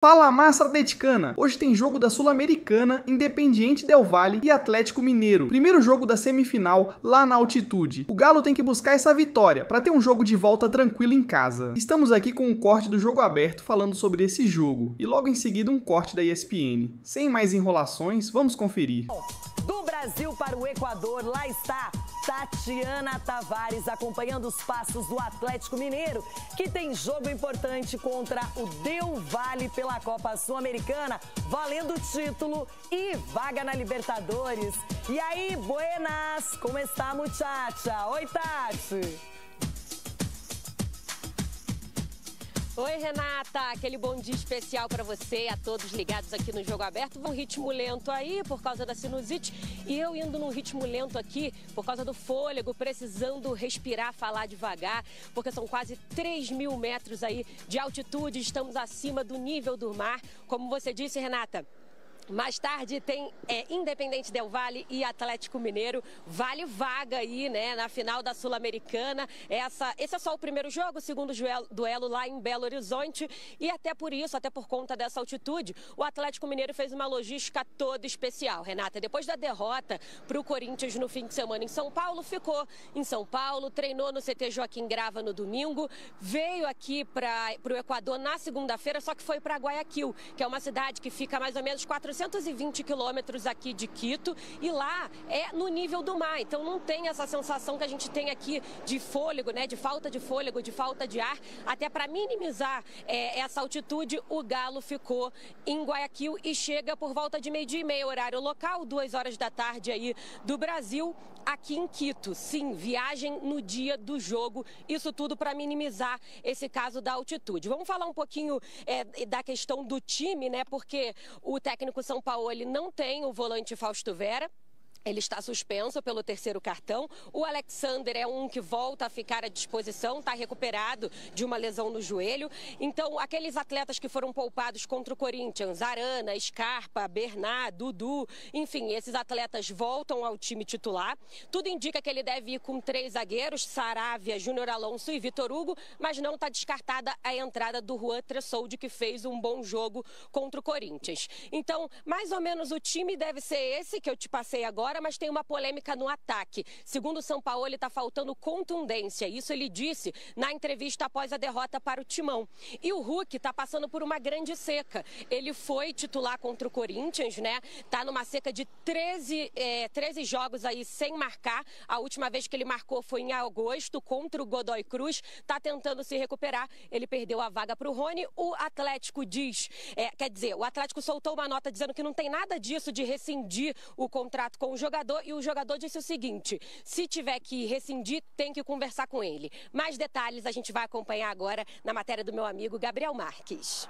Fala, massa atleticana! Hoje tem jogo da Sul-Americana, Independiente Del Valle e Atlético Mineiro. Primeiro jogo da semifinal lá na altitude. O Galo tem que buscar essa vitória para ter um jogo de volta tranquilo em casa. Estamos aqui com um corte do Jogo Aberto falando sobre esse jogo e logo em seguida um corte da ESPN. Sem mais enrolações, vamos conferir. Do Brasil para o Equador, lá está Tatiana Tavares acompanhando os passos do Atlético Mineiro, que tem jogo importante contra o Del Valle pela Copa Sul-Americana, valendo título e vaga na Libertadores. E aí, buenas, como está, muchacha? Oi, Tati! Oi, Renata, aquele bom dia especial para você, a todos ligados aqui no Jogo Aberto. Um ritmo lento aí por causa da sinusite e eu indo num ritmo lento aqui por causa do fôlego, precisando respirar, falar devagar, porque são quase 3.000 metros aí de altitude, estamos acima do nível do mar. Como você disse, Renata, mais tarde tem Independiente Del Valle e Atlético Mineiro. Vale vaga aí, né, na final da Sul-Americana. Esse é só o primeiro jogo, o segundo duelo lá em Belo Horizonte. E até por isso, até por conta dessa altitude, o Atlético Mineiro fez uma logística toda especial. Renata, depois da derrota para o Corinthians no fim de semana em São Paulo, ficou em São Paulo, treinou no CT Joaquim Grava no domingo, veio aqui para o Equador na segunda-feira, só que foi para Guayaquil, que é uma cidade que fica mais ou menos 420 quilômetros aqui de Quito, e lá é no nível do mar, então não tem essa sensação que a gente tem aqui de fôlego, né, de falta de fôlego, de falta de ar. Até para minimizar essa altitude, o Galo ficou em Guayaquil e chega por volta de 12h30, horário local, 2 horas da tarde aí do Brasil, aqui em Quito. Sim, viagem no dia do jogo, isso tudo para minimizar esse caso da altitude. Vamos falar um pouquinho da questão do time, né, porque o técnico São Paulo ele não tem o volante Fausto Vera. Ele está suspenso pelo 3º cartão. O Alexander é um que volta a ficar à disposição, está recuperado de uma lesão no joelho. Então, aqueles atletas que foram poupados contra o Corinthians, Arana, Scarpa, Bernard, Dudu, enfim, esses atletas voltam ao time titular. Tudo indica que ele deve ir com 3 zagueiros, Saravia, Júnior Alonso e Vitor Hugo, mas não está descartada a entrada do Juan Tressoldi, que fez um bom jogo contra o Corinthians. Então, mais ou menos o time deve ser esse que eu te passei agora, mas tem uma polêmica no ataque. Segundo o São Paulo, ele está faltando contundência. Isso ele disse na entrevista após a derrota para o Timão. E o Hulk está passando por uma grande seca. Ele foi titular contra o Corinthians, né? Está numa seca de 13 jogos aí sem marcar. A última vez que ele marcou foi em agosto contra o Godoy Cruz. Está tentando se recuperar. Ele perdeu a vaga para o Rony. O Atlético o Atlético soltou uma nota dizendo que não tem nada disso de rescindir o contrato com o jogador, e o jogador disse o seguinte: se tiver que rescindir, tem que conversar com ele. Mais detalhes a gente vai acompanhar agora na matéria do meu amigo Gabriel Marques.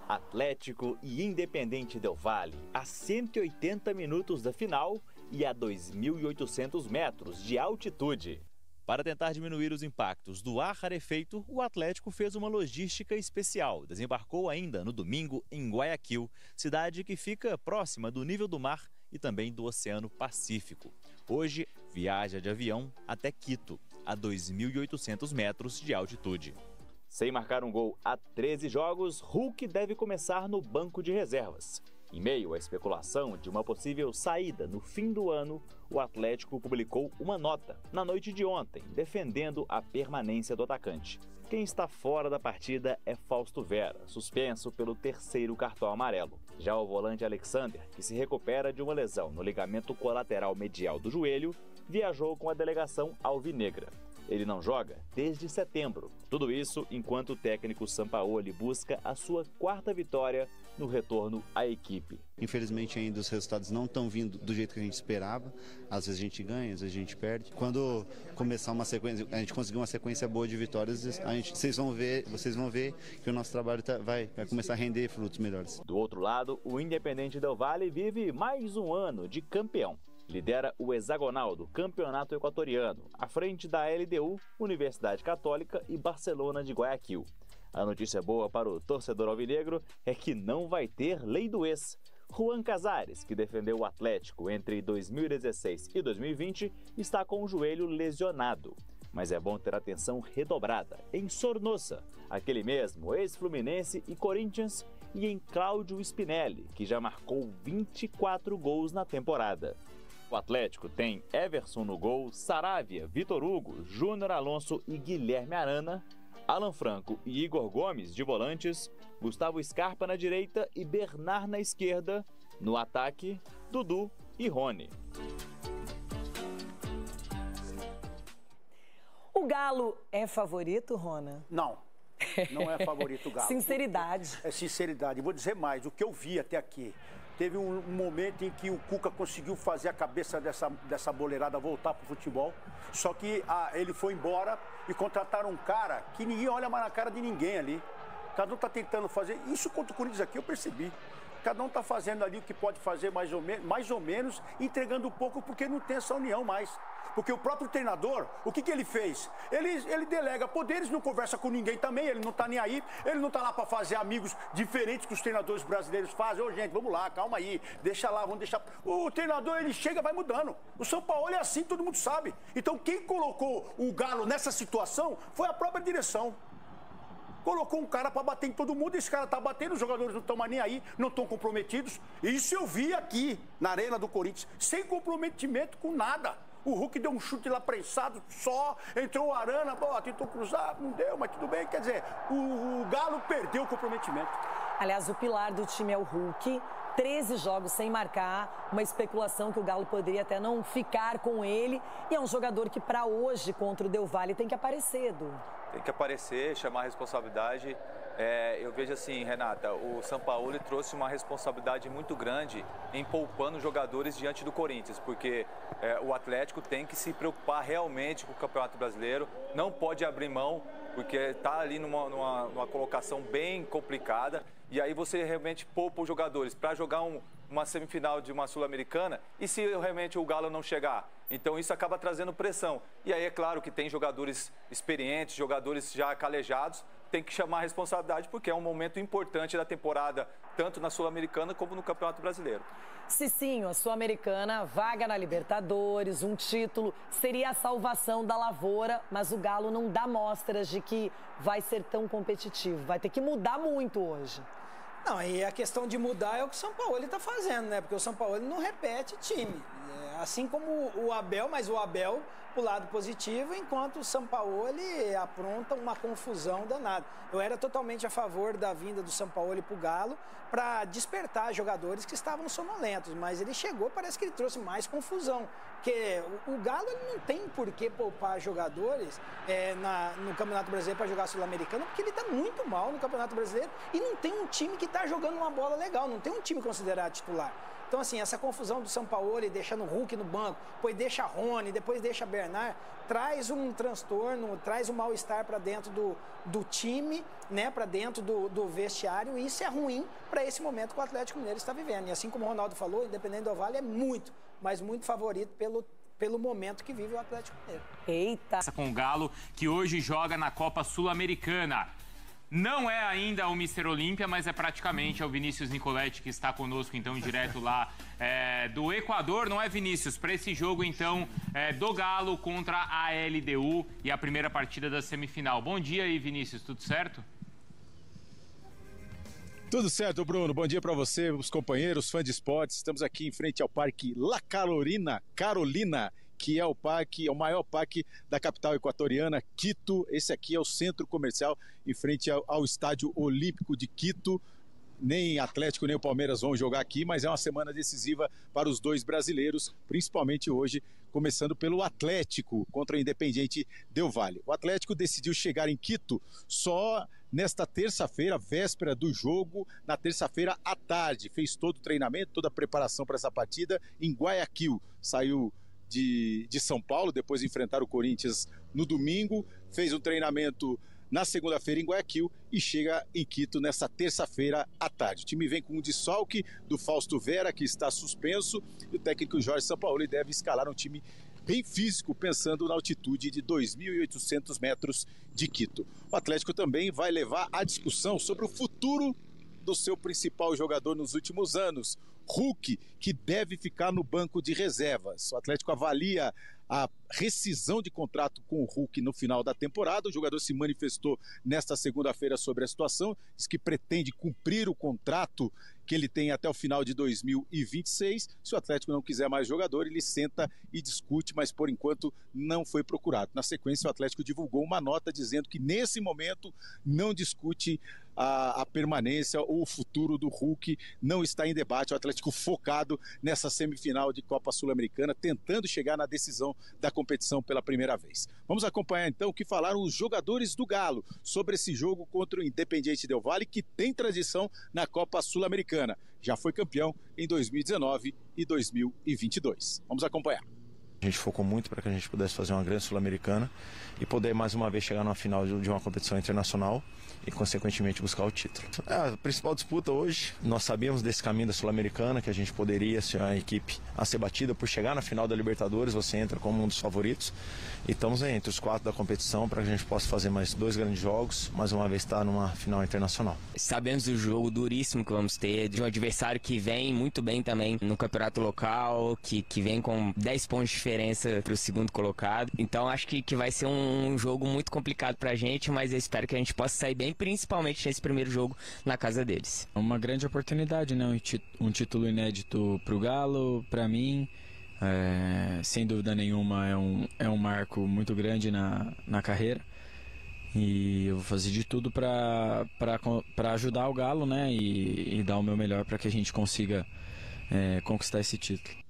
Atlético e Independiente Del Valle, a 180 minutos da final e a 2.800 metros de altitude. Para tentar diminuir os impactos do ar rarefeito, o Atlético fez uma logística especial. Desembarcou ainda no domingo em Guayaquil, cidade que fica próxima do nível do mar e também do Oceano Pacífico. Hoje, viaja de avião até Quito, a 2.800 metros de altitude. Sem marcar um gol há 13 jogos, Hulk deve começar no banco de reservas. Em meio à especulação de uma possível saída no fim do ano, o Atlético publicou uma nota na noite de ontem, defendendo a permanência do atacante. Quem está fora da partida é Fausto Vera, suspenso pelo 3º cartão amarelo. Já o volante Alexander, que se recupera de uma lesão no ligamento colateral medial do joelho, viajou com a delegação alvinegra. Ele não joga desde setembro. Tudo isso enquanto o técnico Sampaoli busca a sua 4ª vitória no retorno à equipe. Infelizmente ainda os resultados não estão vindo do jeito que a gente esperava. Às vezes a gente ganha, às vezes a gente perde. Quando começar uma sequência, a gente conseguir uma sequência boa de vitórias, vocês vão ver que o nosso trabalho vai começar a render frutos melhores. Do outro lado, o Independiente Del Valle vive mais um ano de campeão. Lidera o hexagonal do Campeonato Equatoriano, à frente da LDU, Universidade Católica e Barcelona de Guayaquil. A notícia boa para o torcedor alvinegro é que não vai ter lei do ex. Juan Casares, que defendeu o Atlético entre 2016 e 2020, está com o joelho lesionado. Mas é bom ter atenção redobrada em Sornosa, aquele mesmo ex-Fluminense e Corinthians, e em Cláudio Spinelli, que já marcou 24 gols na temporada. O Atlético tem Everson no gol, Saravia, Vitor Hugo, Júnior Alonso e Guilherme Arana, Alan Franco e Igor Gomes de volantes, Gustavo Scarpa na direita e Bernard na esquerda. No ataque, Dudu e Rony. O Galo é favorito, Rona? Não é favorito o Galo. Sinceridade. É sinceridade. Vou dizer mais, o que eu vi até aqui. Teve um momento em que o Cuca conseguiu fazer a cabeça dessa boleirada voltar pro futebol. Só que ele foi embora e contrataram um cara que ninguém olha mais na cara de ninguém ali. Cada um tá tentando fazer. Isso contra o Corinthians aqui eu percebi. Cada um está fazendo ali o que pode fazer mais ou menos, entregando um pouco porque não tem essa união mais. Porque o próprio treinador, o que ele fez? Ele delega poderes, não conversa com ninguém também, ele não está nem aí, ele não está lá para fazer amigos diferentes que os treinadores brasileiros fazem. Ô, gente, vamos lá, calma aí, deixa lá, vamos deixar... O treinador, ele chega e vai mudando. O São Paulo é assim, todo mundo sabe. Então, quem colocou o Galo nessa situação foi a própria direção. Colocou um cara para bater em todo mundo, esse cara tá batendo, os jogadores não estão mais nem aí, não estão comprometidos. Isso eu vi aqui, na Arena do Corinthians, sem comprometimento com nada. O Hulk deu um chute lá prensado só, entrou o Arana, tentou cruzar, não deu, mas tudo bem. Quer dizer, o Galo perdeu o comprometimento. Aliás, o pilar do time é o Hulk. 13 jogos sem marcar, uma especulação que o Galo poderia até não ficar com ele. E é um jogador que para hoje, contra o Del Valle, tem que aparecer, Edu. Tem que aparecer, chamar a responsabilidade. Eu vejo assim, Renata, o Sampaoli trouxe uma responsabilidade muito grande em poupando jogadores diante do Corinthians, porque o Atlético tem que se preocupar realmente com o Campeonato Brasileiro, não pode abrir mão, porque está ali numa colocação bem complicada, e aí você realmente poupa os jogadores para jogar uma semifinal de uma Sul-Americana, e se realmente o Galo não chegar? Então isso acaba trazendo pressão. E aí é claro que tem jogadores experientes, jogadores já calejados, tem que chamar a responsabilidade porque é um momento importante da temporada, tanto na Sul-Americana como no Campeonato Brasileiro. Cicinho, a Sul-Americana, vaga na Libertadores, um título, seria a salvação da lavoura, mas o Galo não dá mostras de que vai ser tão competitivo. Vai ter que mudar muito hoje. Não, e a questão de mudar é o que o São Paulo está fazendo, né? Porque o São Paulo não repete time. Assim como o Abel, mas o Abel pro lado positivo, enquanto o São Paulo apronta uma confusão danada. Eu era totalmente a favor da vinda do São Paulo pro Galo para despertar jogadores que estavam sonolentos, mas ele chegou, parece que ele trouxe mais confusão. Porque o Galo ele não tem por que poupar jogadores no Campeonato Brasileiro para jogar Sul-Americano, porque ele está muito mal no Campeonato Brasileiro e não tem um time que está jogando uma bola legal, não tem um time considerado titular. Então, assim, essa confusão do São Paulo, deixando o Hulk no banco, depois deixa Rony, depois deixa Bernard, traz um transtorno, traz um mal-estar para dentro do time, né, para dentro do vestiário, e isso é ruim para esse momento que o Atlético Mineiro está vivendo. E assim como o Ronaldo falou, independente do Del Valle, é muito, mas muito favorito pelo momento que vive o Atlético Mineiro. Eita! Com o Galo, que hoje joga na Copa Sul-Americana. Não é ainda o Mr. Olímpia, mas é praticamente o Vinícius Nicoletti que está conosco, então, direto lá do Equador. Não é, Vinícius? Para esse jogo, então, do Galo contra a LDU e a primeira partida da semifinal. Bom dia aí, Vinícius. Tudo certo? Tudo certo, Bruno. Bom dia para você, os companheiros, fãs de esportes. Estamos aqui em frente ao Parque La Carolina, que é o maior parque da capital equatoriana, Quito. Esse aqui é o centro comercial em frente ao Estádio Olímpico de Quito. Nem Atlético nem o Palmeiras vão jogar aqui, mas é uma semana decisiva para os dois brasileiros, principalmente hoje, começando pelo Atlético contra o Independiente Del Valle. O Atlético decidiu chegar em Quito só nesta terça-feira, véspera do jogo, na terça-feira à tarde. Fez todo o treinamento, toda a preparação para essa partida em Guayaquil. Saiu de São Paulo, depois de enfrentar o Corinthians no domingo, fez um treinamento na segunda-feira em Guayaquil e chega em Quito nesta terça-feira à tarde. O time vem com um desfalque do Fausto Vera, que está suspenso, e o técnico Jorge Sampaoli deve escalar um time bem físico, pensando na altitude de 2.800 metros de Quito. O Atlético também vai levar a discussão sobre o futuro do seu principal jogador nos últimos anos, Hulk, que deve ficar no banco de reservas. O Atlético avalia a rescisão de contrato com o Hulk no final da temporada. O jogador se manifestou nesta segunda-feira sobre a situação, diz que pretende cumprir o contrato que ele tem até o final de 2026. Se o Atlético não quiser mais jogador, ele senta e discute, mas por enquanto não foi procurado. Na sequência, o Atlético divulgou uma nota dizendo que nesse momento não discute a permanência ou o futuro do Hulk, não está em debate. O Atlético focado nessa semifinal de Copa Sul-Americana, tentando chegar na decisão da competição pela primeira vez. Vamos acompanhar então o que falaram os jogadores do Galo sobre esse jogo contra o Independiente Del Valle, que tem tradição na Copa Sul-Americana. Já foi campeão em 2019 e 2022. Vamos acompanhar. A gente focou muito para que a gente pudesse fazer uma grande Sul-Americana e poder mais uma vez chegar na final de uma competição internacional e consequentemente buscar o título. A principal disputa hoje, nós sabíamos desse caminho da Sul-Americana, que a gente poderia ser uma equipe a ser batida por chegar na final da Libertadores, você entra como um dos favoritos e estamos aí entre os 4 da competição para que a gente possa fazer mais 2 grandes jogos, mais uma vez estar numa final internacional. Sabemos do jogo duríssimo que vamos ter, de um adversário que vem muito bem também no campeonato local, que vem com 10 pontos de diferença para o segundo colocado. Então acho que vai ser um jogo muito complicado para a gente, mas eu espero que a gente possa sair bem, principalmente nesse primeiro jogo na casa deles. É uma grande oportunidade, né? Um título inédito para o Galo, para mim. Sem dúvida nenhuma é um marco muito grande na carreira. E eu vou fazer de tudo para ajudar o Galo, né? E dar o meu melhor para que a gente consiga conquistar esse título.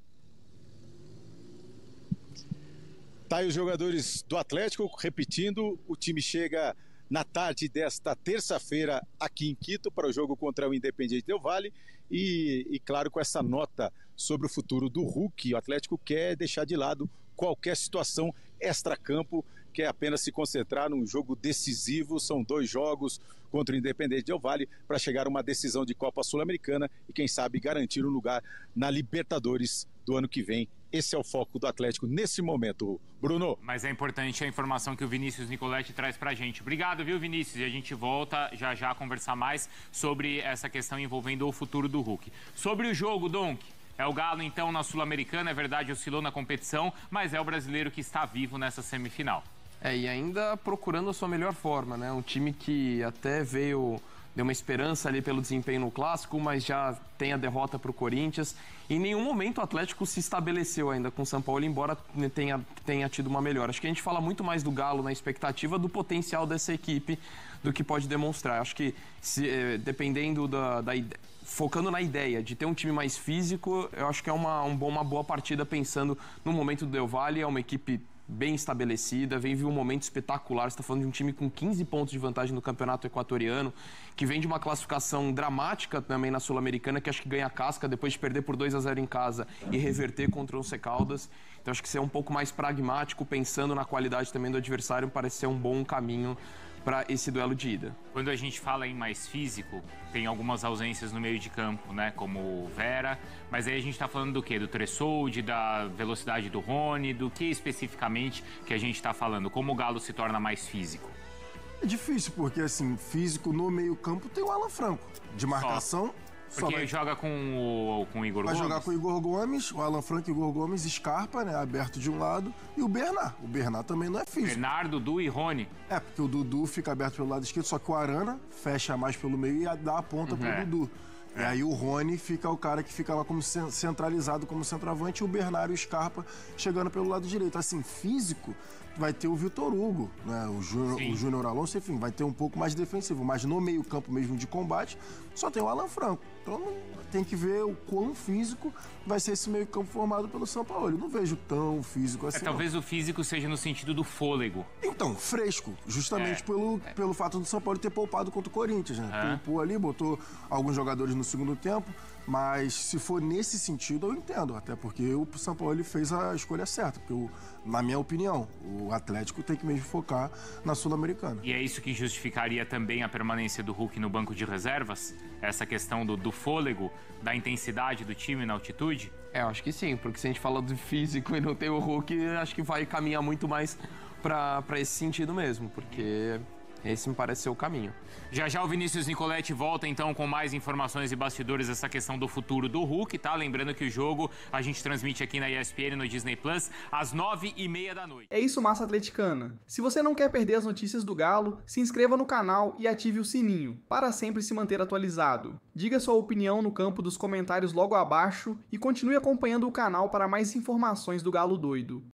Tá aí os jogadores do Atlético, repetindo, o time chega na tarde desta terça-feira aqui em Quito para o jogo contra o Independiente Del Valle e claro, com essa nota sobre o futuro do Hulk, o Atlético quer deixar de lado qualquer situação extracampo, quer apenas se concentrar num jogo decisivo. São 2 jogos contra o Independiente Del Valle para chegar a uma decisão de Copa Sul-Americana e quem sabe garantir um lugar na Libertadores do ano que vem. Esse é o foco do Atlético nesse momento, Bruno. Mas é importante a informação que o Vinícius Nicoletti traz pra gente. Obrigado, viu, Vinícius? E a gente volta já a conversar mais sobre essa questão envolvendo o futuro do Hulk. Sobre o jogo, Donk, é o Galo então na Sul-Americana, é verdade, oscilou na competição, mas é o brasileiro que está vivo nessa semifinal. E ainda procurando a sua melhor forma, né? Um time que até deu uma esperança ali pelo desempenho no Clássico, mas já tem a derrota para o Corinthians. Em nenhum momento o Atlético se estabeleceu ainda com o São Paulo, embora tenha tido uma melhora. Acho que a gente fala muito mais do Galo na expectativa do potencial dessa equipe do que pode demonstrar. Acho que dependendo focando na ideia de ter um time mais físico, eu acho que é uma boa partida pensando no momento do Del Valle. É uma equipe bem estabelecida, vive um momento espetacular. Você está falando de um time com 15 pontos de vantagem no campeonato equatoriano, que vem de uma classificação dramática também na Sul-Americana, que acho que ganha casca depois de perder por 2-0 em casa e reverter contra o Once Caldas. Então acho que ser um pouco mais pragmático, pensando na qualidade também do adversário, parece ser um bom caminho para esse duelo de ida. Quando a gente fala em mais físico, tem algumas ausências no meio de campo, né? Como o Vera, mas aí a gente tá falando do quê? Do Tressoldi, da velocidade do Rony, do que especificamente que a gente tá falando? Como o Galo se torna mais físico? É difícil, porque assim, físico no meio campo tem o Alan Franco. De marcação... Porque joga com o Igor Gomes? Vai jogar com o Igor Gomes, o Alan Franco e o Igor Gomes, Scarpa, né, aberto de um lado, e o Bernard. O Bernard também não é físico. Bernardo, Dudu e Rony. Porque o Dudu fica aberto pelo lado esquerdo, só que o Arana fecha mais pelo meio e dá a ponta pro Dudu. E aí o Rony fica o cara que fica lá como centralizado como centroavante, e o Bernardo e o Scarpa chegando pelo lado direito. Assim, físico, vai ter o Vitor Hugo, né? O Júnior Alonso, enfim, vai ter um pouco mais defensivo, mas no meio campo mesmo de combate, só tem o Alan Franco. Então tem que ver o quão físico vai ser esse meio campo formado pelo São Paulo. Eu não vejo tão físico assim. Talvez o físico seja no sentido do fôlego. Então, fresco, justamente pelo fato do São Paulo ter poupado contra o Corinthians, né? Poupou ali, botou alguns jogadores no segundo tempo, mas se for nesse sentido, eu entendo, até porque o São Paulo ele fez a escolha certa, porque na minha opinião, o Atlético tem que mesmo focar na Sul-Americana. E é isso que justificaria também a permanência do Hulk no banco de reservas? Essa questão do fôlego, da intensidade do time na altitude? Eu acho que sim, porque se a gente fala do físico e não tem o Hulk, acho que vai caminhar muito mais para esse sentido mesmo, porque Esse me parece ser o caminho. Já já o Vinícius Nicoletti volta então com mais informações e bastidores dessa questão do futuro do Hulk, tá? Lembrando que o jogo a gente transmite aqui na ESPN, no Disney Plus, às 9h30 da noite. É isso, massa atleticana. Se você não quer perder as notícias do Galo, se inscreva no canal e ative o sininho, para sempre se manter atualizado. Diga sua opinião no campo dos comentários logo abaixo e continue acompanhando o canal para mais informações do Galo Doido.